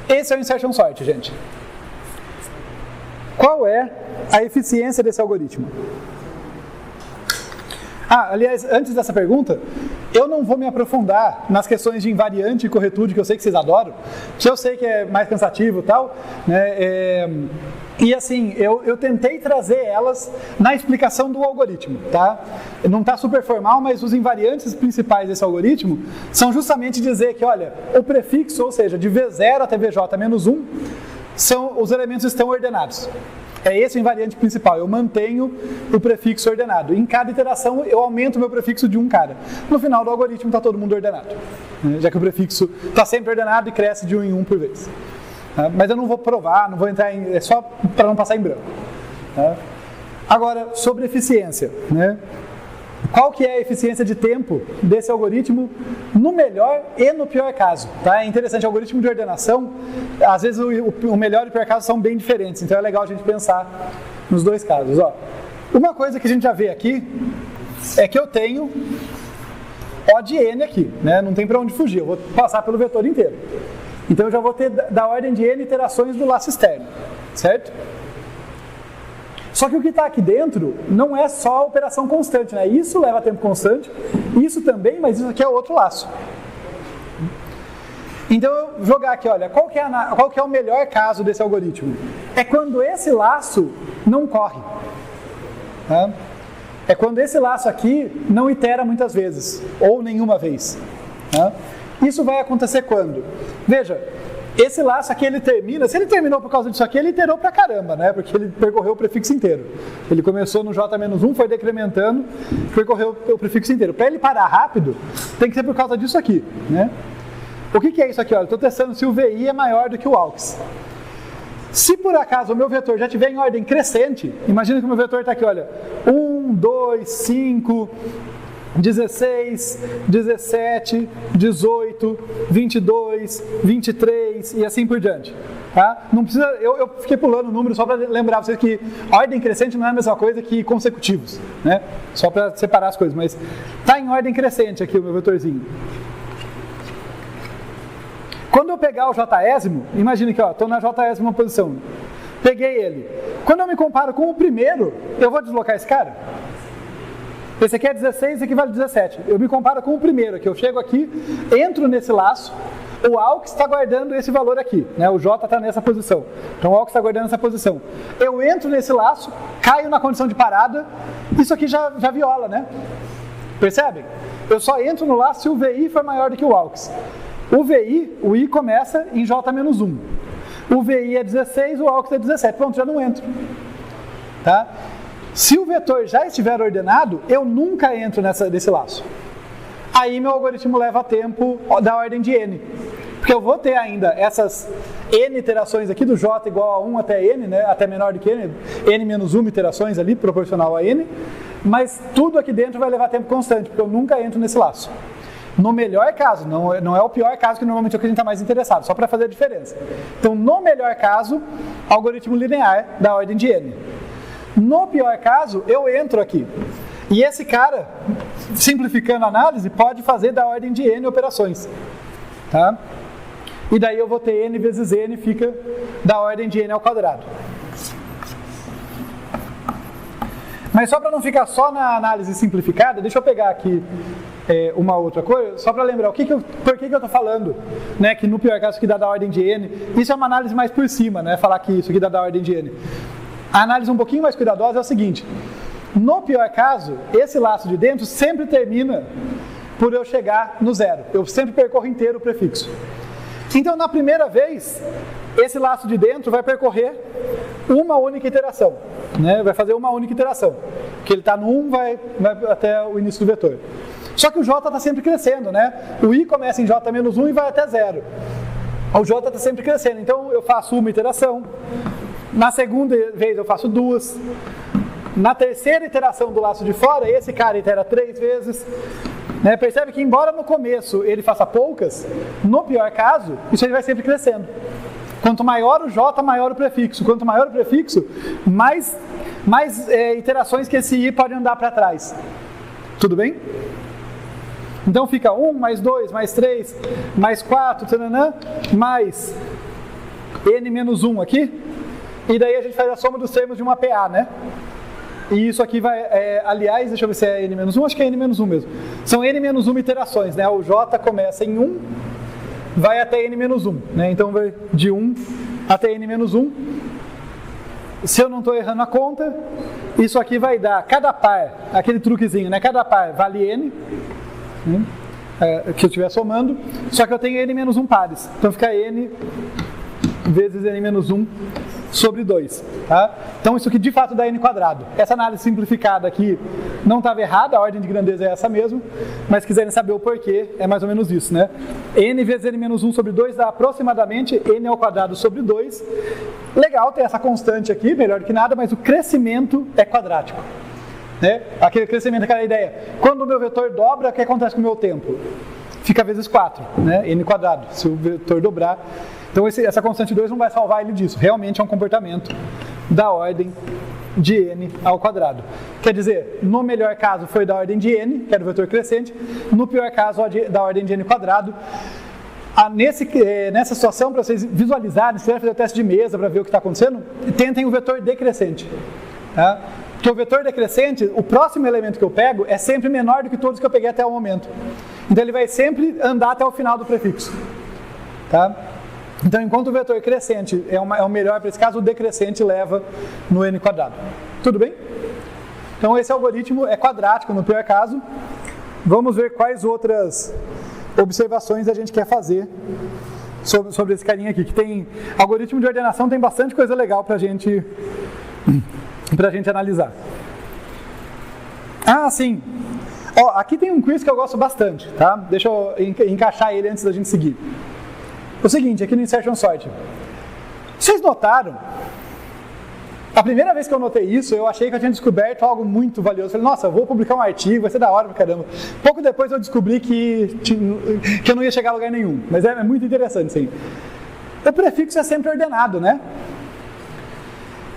Esse é o insertion sort, gente. Qual é a eficiência desse algoritmo? Aliás, antes dessa pergunta, eu não vou me aprofundar nas questões de invariante e corretude, que eu sei que vocês adoram, que eu sei que é mais cansativo e tal, né? E assim, eu tentei trazer elas na explicação do algoritmo, tá? Não está super formal, mas os invariantes principais desse algoritmo são justamente dizer que, olha, o prefixo, ou seja, de V0 até VJ menos 1, os elementos estão ordenados. É esse o invariante principal, eu mantenho o prefixo ordenado. Em cada iteração eu aumento o meu prefixo de um cara. No final do algoritmo está todo mundo ordenado, né? Já que o prefixo está sempre ordenado e cresce de 1 em 1 por vez. Mas eu não vou provar, não vou entrar em... É só para não passar em branco. Agora, sobre eficiência, né? Qual que é a eficiência de tempo desse algoritmo no melhor e no pior caso? Tá? É interessante, o algoritmo de ordenação, às vezes o melhor e o pior caso são bem diferentes, então é legal a gente pensar nos dois casos. Uma coisa que a gente já vê aqui é que eu tenho O de N aqui, né? Não tem para onde fugir, eu vou passar pelo vetor inteiro. Então eu já vou ter da ordem de N iterações do laço externo, certo? Só que o que está aqui dentro não é só a operação constante, né? Isso leva tempo constante, isso também, mas isso aqui é outro laço. Então eu vou jogar aqui, olha, qual que é o melhor caso desse algoritmo? É quando esse laço não corre. Tá? É quando esse laço aqui não itera muitas vezes, ou nenhuma vez. Tá? Isso vai acontecer quando? Veja, esse laço aqui ele termina, se ele terminou por causa disso aqui, ele iterou pra caramba, né? Porque ele percorreu o prefixo inteiro. Ele começou no J-1, foi decrementando, percorreu o prefixo inteiro. Para ele parar rápido, tem que ser por causa disso aqui, né? O que é isso aqui? Olha, estou testando se o VI é maior do que o AUX. Se por acaso o meu vetor já estiver em ordem crescente, imagina que o meu vetor está aqui, olha, 1, 2, 5... 16, 17, 18, 22, 23 e assim por diante. Tá? Não precisa, eu fiquei pulando o número só para lembrar vocês que ordem crescente não é a mesma coisa que consecutivos, né? Só para separar as coisas, mas está em ordem crescente aqui o meu vetorzinho. Quando eu pegar o J-ésimo, imagine que estou na J-ésima posição, peguei ele. Quando eu me comparo com o primeiro, eu vou deslocar esse cara? Esse aqui é 16, esse aqui vale 17. Eu me comparo com o primeiro aqui. Eu chego aqui, entro nesse laço, o AUX está guardando esse valor aqui, né? O J está nessa posição. Então o AUX está guardando essa posição. Eu entro nesse laço, caio na condição de parada, isso aqui já viola, né? Percebem? Eu só entro no laço se o VI for maior do que o AUX. O I começa em J-1. O VI é 16, o AUX é 17. Pronto, já não entro. Tá? Se o vetor já estiver ordenado, eu nunca entro nesse laço. Aí meu algoritmo leva tempo da ordem de N. Porque eu vou ter ainda essas N iterações aqui, do J igual a 1 até N, né, até menor do que N, N menos 1 iterações ali, proporcional a N, mas tudo aqui dentro vai levar tempo constante, porque eu nunca entro nesse laço. No melhor caso, não é o pior caso, que normalmente é o que a gente está mais interessado, só para fazer a diferença. Então, no melhor caso, algoritmo linear da ordem de N. No pior caso, eu entro aqui. E esse cara, simplificando a análise, pode fazer da ordem de N operações. Tá? E daí eu vou ter N vezes N, fica da ordem de N ao quadrado. Mas só para não ficar só na análise simplificada, deixa eu pegar aqui uma outra coisa, só para lembrar, por que eu estou falando, né, que no pior caso isso aqui dá da ordem de N. Isso é uma análise mais por cima, né, falar que isso aqui dá da ordem de N. A análise um pouquinho mais cuidadosa é o seguinte: no pior caso, esse laço de dentro sempre termina por eu chegar no zero. Eu sempre percorro inteiro o prefixo. Então, na primeira vez, esse laço de dentro vai percorrer uma única iteração, né? Vai fazer uma única iteração. Porque ele está no 1, vai até o início do vetor. Só que o J está sempre crescendo, né? O I começa em J-1 e vai até 0. O J está sempre crescendo. Então, eu faço uma iteração. Na segunda vez, eu faço 2. Na terceira iteração do laço de fora, esse cara itera 3 vezes. Né? Percebe que, embora no começo ele faça poucas, no pior caso, isso aí vai sempre crescendo. Quanto maior o J, maior o prefixo. Quanto maior o prefixo, mais iterações que esse I pode andar para trás. Tudo bem? Então fica 1, mais 2, mais 3, mais 4, tananã, mais n menos 1 aqui, e daí a gente faz a soma dos termos de uma PA, né? E isso aqui vai, aliás, deixa eu ver se é n menos 1, acho que é n menos 1 mesmo. São n menos 1 iterações, né? O j começa em 1, vai até n menos 1, né? Então vai de 1 até n menos 1. Se eu não estou errando a conta, isso aqui vai dar, cada par, aquele truquezinho, né? Cada par vale n, que eu estiver somando, só que eu tenho n menos 1 pares. Então fica n vezes n menos 1 sobre 2. Tá? Então isso aqui de fato dá n quadrado. Essa análise simplificada aqui não estava errada, a ordem de grandeza é essa mesmo, mas se quiserem saber o porquê, é mais ou menos isso, né? N vezes n menos 1 sobre 2 dá aproximadamente n ao quadrado sobre 2. Legal, tem essa constante aqui, melhor do que nada, mas o crescimento é quadrático. Né? Aquele crescimento, aquela ideia. Quando o meu vetor dobra, o que acontece com o meu tempo? Fica vezes 4, né? N quadrado, se o vetor dobrar. Então essa constante 2 não vai salvar ele disso. Realmente é um comportamento da ordem de n ao quadrado. Quer dizer, no melhor caso foi da ordem de n, que era o vetor crescente. No pior caso, da ordem de n quadrado. Nessa situação, para vocês visualizarem, se quiserem fazer o teste de mesa para ver o que está acontecendo, tentem o vetor decrescente. Tá? Porque o vetor decrescente, o próximo elemento que eu pego é sempre menor do que todos que eu peguei até o momento. Então ele vai sempre andar até o final do prefixo. Tá? Então enquanto o vetor crescente é o melhor para esse caso, o decrescente leva no n quadrado. Tudo bem? Então esse algoritmo é quadrático no pior caso. Vamos ver quais outras observações a gente quer fazer sobre esse carinha aqui, que tem algoritmo de ordenação, tem bastante coisa legal pra gente analisar. Ah, sim. Ó, aqui tem um quiz que eu gosto bastante, tá? Deixa eu encaixar ele antes da gente seguir. O seguinte, aqui no Insertion Sort. Vocês notaram? A primeira vez que eu notei isso, eu achei que eu tinha descoberto algo muito valioso. Falei, nossa, eu vou publicar um artigo, vai ser da hora pra caramba. Pouco depois eu descobri que eu não ia chegar a lugar nenhum. Mas é muito interessante, sim. O prefixo é sempre ordenado, né?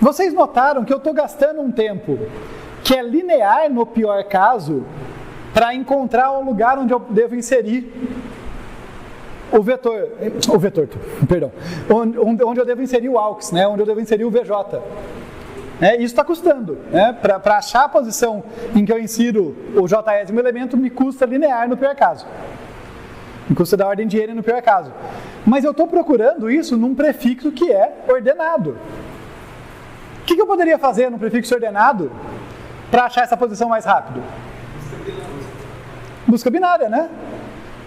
Vocês notaram que eu estou gastando um tempo que é linear no pior caso para encontrar o lugar onde eu devo inserir onde eu devo inserir o AUX, né? Onde eu devo inserir o VJ. Isso está custando. Né? Para achar a posição em que eu insiro o jésimo elemento, me custa linear no pior caso. Me custa da ordem de n no pior caso. Mas eu estou procurando isso num prefixo que é ordenado. O que eu poderia fazer no prefixo ordenado para achar essa posição mais rápido? Busca binária, né?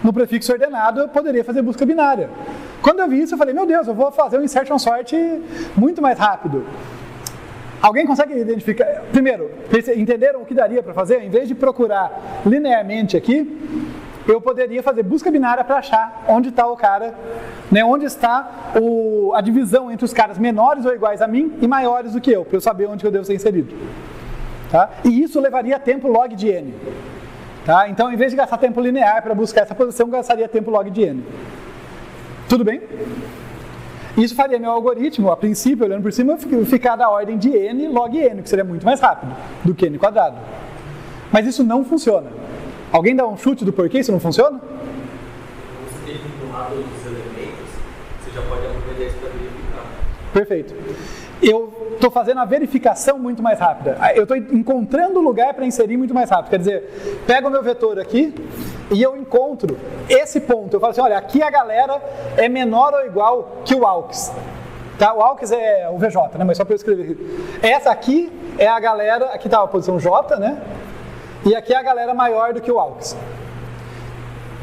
No prefixo ordenado eu poderia fazer busca binária. Quando eu vi isso, eu falei, meu Deus, eu vou fazer um insertion sort muito mais rápido. Alguém consegue identificar? Primeiro, entenderam o que daria para fazer? Em vez de procurar linearmente aqui, eu poderia fazer busca binária para achar onde está o cara, né? Onde está a divisão entre os caras menores ou iguais a mim e maiores do que eu, para eu saber onde eu devo ser inserido. Tá? E isso levaria tempo log de n. Tá? Então, em vez de gastar tempo linear para buscar essa posição, eu gastaria tempo log de n. Tudo bem? Isso faria meu algoritmo, a princípio, olhando por cima, ficar da ordem de n log n, que seria muito mais rápido do que n quadrado. Mas isso não funciona. Alguém dá um chute do porquê isso não funciona? Você tem que empurrar todos os elementos, você já pode aproveitar isso para verificar. Perfeito. Eu estou fazendo a verificação muito mais rápida. Eu estou encontrando o lugar para inserir muito mais rápido. Quer dizer, pego o meu vetor aqui e eu encontro esse ponto. Eu falo assim, olha, aqui a galera é menor ou igual que o AUX. Tá? O AUX é o VJ, né? Mas só para eu escrever aqui. Essa aqui é a galera, aqui está a posição J, né? E aqui é a galera maior do que o AUX.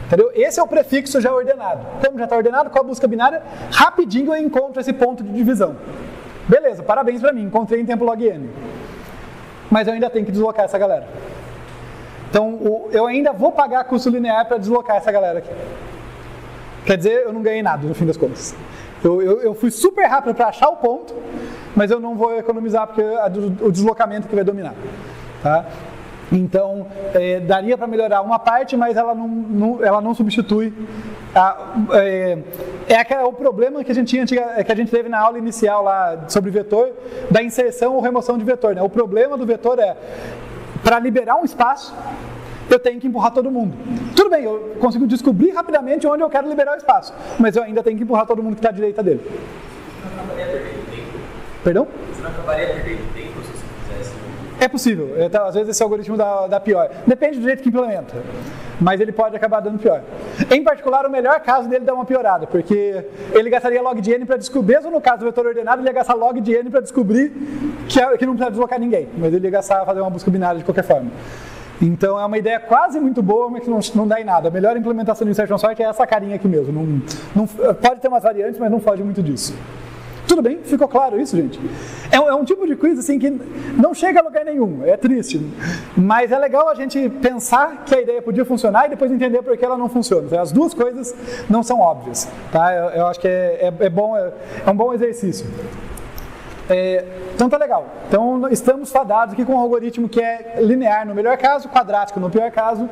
Entendeu? Esse é o prefixo já ordenado. Como já está ordenado, com a busca binária, rapidinho eu encontro esse ponto de divisão. Beleza, parabéns pra mim, encontrei em tempo log n. Mas eu ainda tenho que deslocar essa galera. Então, eu ainda vou pagar custo linear para deslocar essa galera aqui. Quer dizer, eu não ganhei nada no fim das contas. Eu fui super rápido para achar o ponto, mas eu não vou economizar porque o deslocamento que vai dominar. Tá? Então, daria para melhorar uma parte, mas ela não substitui. O problema que a gente teve na aula inicial lá sobre vetor, da inserção ou remoção de vetor. Né? O problema do vetor é, para liberar um espaço, eu tenho que empurrar todo mundo. Tudo bem, eu consigo descobrir rapidamente onde eu quero liberar o espaço, mas eu ainda tenho que empurrar todo mundo que está à direita dele. Você não acabaria perdendo tempo? Perdão? Você não acabaria perdendo tempo se você fizesse? É possível. Às vezes esse algoritmo dá pior. Depende do jeito que implementa. Mas ele pode acabar dando pior. Em particular, o melhor caso dele dá uma piorada, porque ele gastaria log de n para descobrir, mesmo no caso do vetor ordenado, ele ia gastar log de n para descobrir que não precisa deslocar ninguém. Mas ele ia gastar fazer uma busca binária de qualquer forma. Então é uma ideia quase muito boa, mas que não dá em nada. A melhor implementação do insertion sort é essa carinha aqui mesmo. Pode ter umas variantes, mas não foge muito disso. Tudo bem? Ficou claro isso, gente? É um tipo de quiz assim que não chega a lugar nenhum, é triste. Mas é legal a gente pensar que a ideia podia funcionar e depois entender por que ela não funciona. As duas coisas não são óbvias. Tá? Eu acho que é um bom exercício. Então tá legal. Então estamos fadados aqui com um algoritmo que é linear no melhor caso, quadrático no pior caso.